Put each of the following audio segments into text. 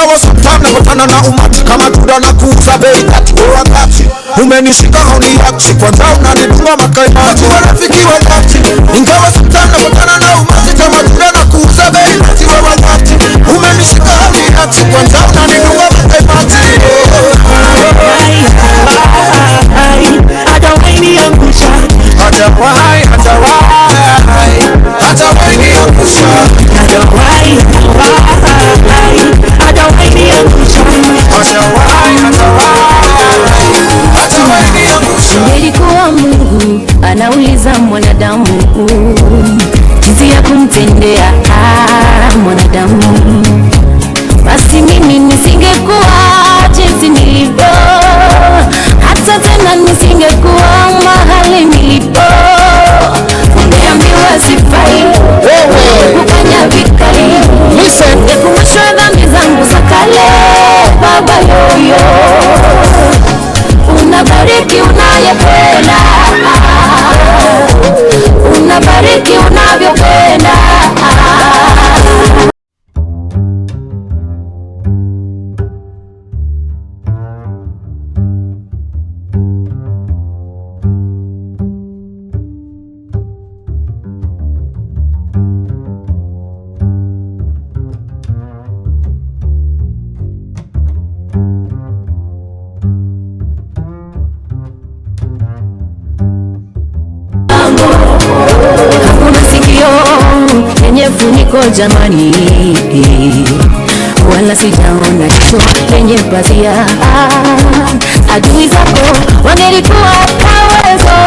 ingawa sometimes nakutana na umati kama tunda na kuuza bei kati kwa wakati. Umenishika hauniachi, kwanza unanidunga makaimati wa rafiki wa dhati. Ingawa sometimes nakutana na umati kama tunda na kuuza bei kati kwa wakati. Umenishika hauniachi, kwanza unanidunga makaimati. Hatawahi niangusha, hatawahi niangusha, hatawahi niangusha, hatawahi niangusha. Nilikuwa Mungu anauliza mwanadamu jinsi ya kumtendea mwanadamu, basi mimi nisingekuwa jinsi nilivyo, hata tena nisingekuwa mahali nilipo. Ungeambiwa sifai, kufanya vikali, ningekumbusha dhambi zangu za kale. Baba yoyo, unabariki unayependa, unabariki unavyopenda. Funiko jamani, wala sijaona jicho lenye pazia. Adui zako wangelikuwa kawezo,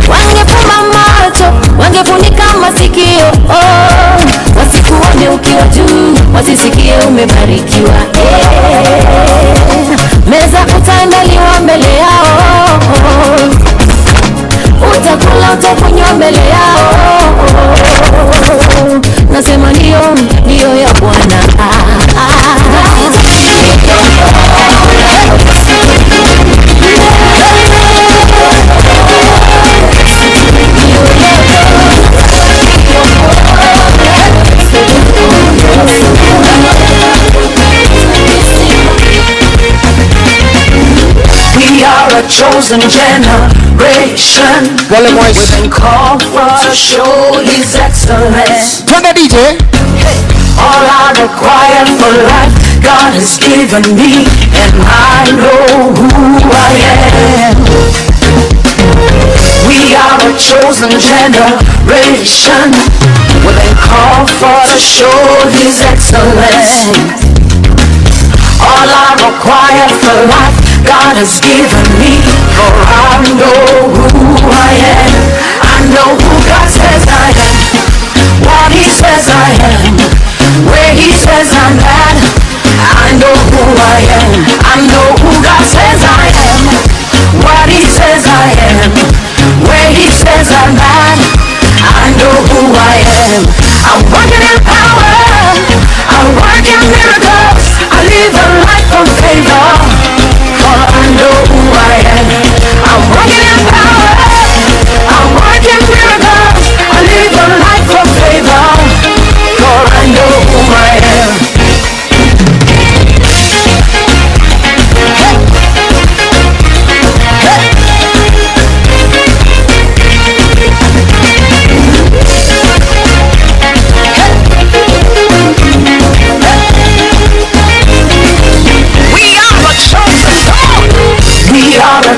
wangefumba macho, wangefunika masikio, wasikuone ukiwa juu, wasisikie umebarikiwa. Meza utaandaliwa mbele yao, utakula utakunywa mbele yao. Nasema ndio ya Bwana. We are a chosen generation. We've been called for to show His excellence. Turn the DJ. All I require for life, God has given me, and I know who I am. We are a chosen generation. We've been called for to show His excellence. All I require for life, God has given me, for I know who I am. I know who God says I am, what He says I am, where He says I'm at. I know who I am. I know who God says I am, what He says I am, where He says I'm at. I know who I am. I'm working in power, I'm working miracles, I live a life of favor, for I know who I am. I'm working in power, I'm working miracles, I live a life of favor, for I know who I am.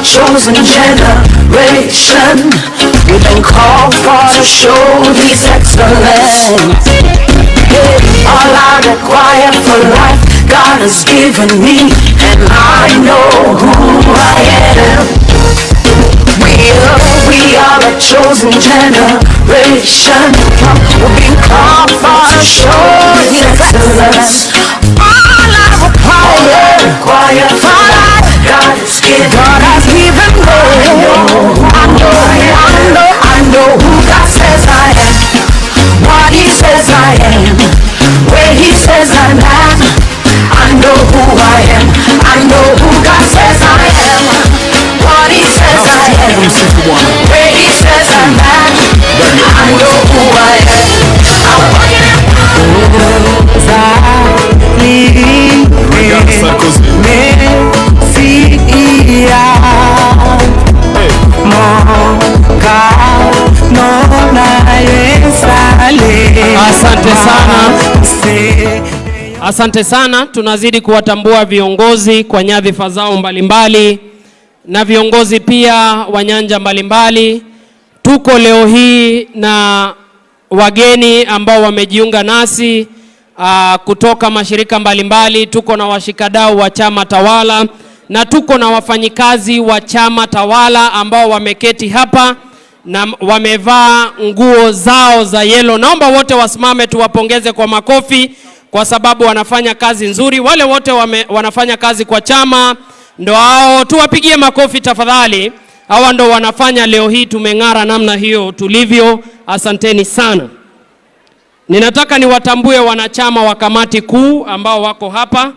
Chosen generation, we've been called for to show His excellence. All I require for life, God has given me, and I know who I am. We are a chosen generation. We've been called for to show His excellence. All I require for life, God has given me. I know who God says I am, what He says I am, where He says I'm at. I know who I am. I know who God says I am, what He says I am, where He says I'm at. I know who I am. I'm walking in Asante sana. Tunazidi kuwatambua viongozi kwa nyadhifa zao mbalimbali na viongozi pia wa nyanja mbalimbali. Tuko leo hii na wageni ambao wamejiunga nasi kutoka mashirika mbalimbali. Tuko na washikadau wa chama tawala na tuko na wafanyikazi wa chama tawala ambao wameketi hapa na wamevaa nguo zao za yellow. Naomba wote wasimame tuwapongeze kwa makofi kwa sababu wanafanya kazi nzuri. Wale wote wanafanya kazi kwa chama, ndo hao tuwapigie makofi tafadhali. Hawa ndo wanafanya leo hii tumeng'ara namna hiyo tulivyo. Asanteni sana. Ninataka niwatambue wanachama wa kamati kuu ambao wako hapa.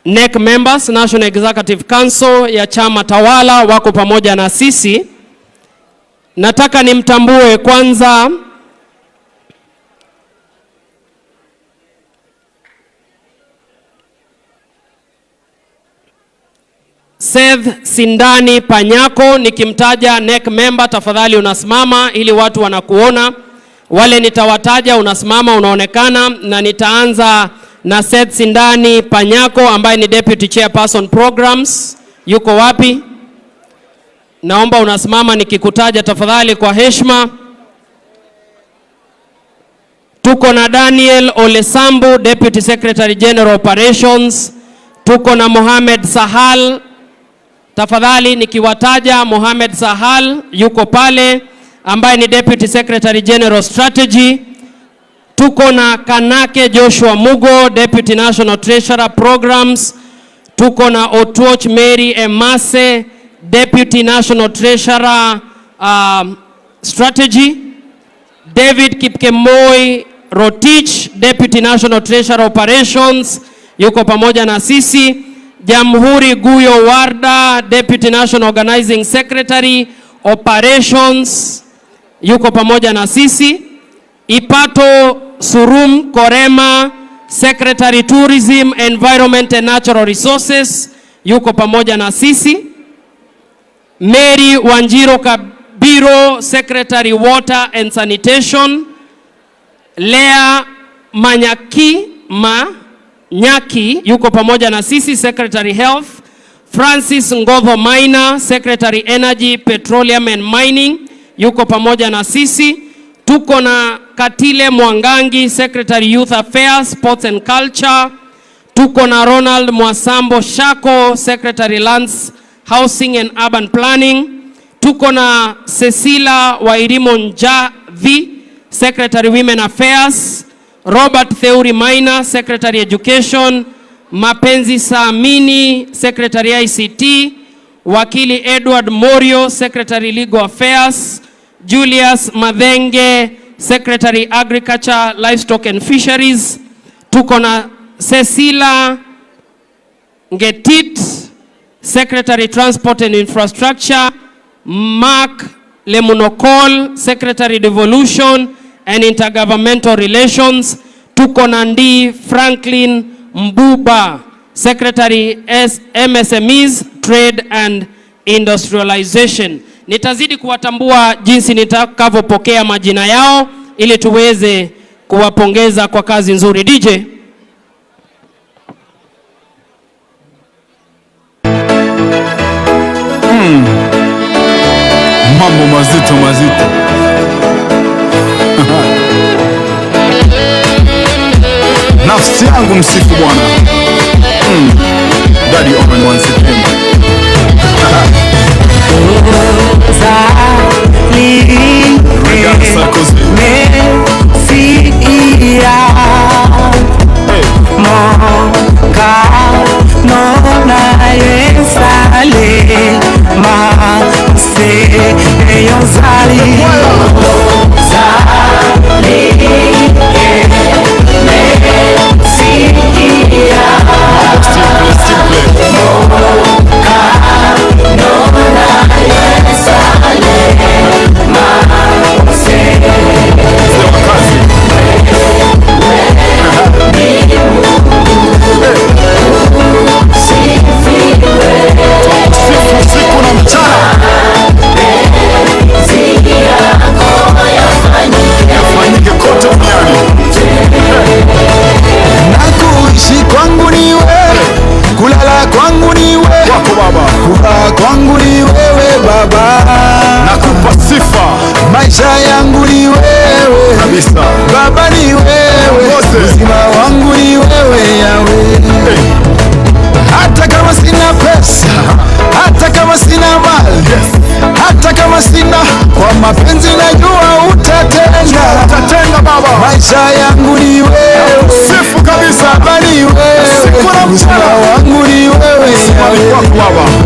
NEC members, National Executive Council ya chama tawala wako pamoja na sisi. Nataka nimtambue kwanza Seth Sindani Panyako. Nikimtaja NEC member tafadhali unasimama ili watu wanakuona. Wale nitawataja unasimama unaonekana, na nitaanza na Seth Sindani Panyako ambaye ni Deputy Chairperson Programs. Yuko wapi? Naomba unasimama nikikutaja tafadhali kwa heshima. Tuko na Daniel Olesambu, Deputy Secretary General Operations. Tuko na Mohamed Sahal. Tafadhali nikiwataja Mohamed Sahal yuko pale ambaye ni Deputy Secretary General Strategy. Tuko na Kanake Joshua Mugo, Deputy National Treasurer Programs. Tuko na Otuoch Mary Emase, Deputy National Treasurer Strategy. David Kipkemoi Rotich, Deputy National Treasurer Operations, yuko pamoja na sisi. Jamhuri Guyo Warda, Deputy National Organizing Secretary Operations, yuko pamoja na sisi. Ipato Surum Korema, Secretary Tourism, Environment and Natural Resources, yuko pamoja na sisi. Mary Wanjiro Kabiro, Secretary Water and Sanitation. Lea Nyaki yuko pamoja na sisi, Secretary Health. Francis Ngodho Maina, Secretary Energy, Petroleum and Mining, yuko pamoja na sisi. Tuko na Katile Mwangangi, Secretary Youth Affairs, Sports and Culture. Tuko na Ronald Mwasambo Shako, Secretary Lands, Housing and Urban Planning. Tuko na Cecilia Wairimo Njavi, Secretary Women Affairs. Robert Theuri Maina, Secretary Education. Mapenzi Saamini, Secretary ICT. Wakili Edward Morio, Secretary Legal Affairs. Julius Madhenge, Secretary Agriculture, Livestock and Fisheries. Tuko na Cecilia Ngetit, Secretary Transport and Infrastructure. Mark Lemunokol, Secretary Devolution and Intergovernmental Relations. Tuko na Ndi Franklin Mbuba, Secretary MSMEs, Trade and Industrialization. Nitazidi kuwatambua jinsi nitakavyopokea majina yao ili tuweze kuwapongeza kwa kazi nzuri. DJ. Mambo mazito mazito. Nafsi yangu msifu Bwana. Daddy open one September. Siku na mchana Chihuahua.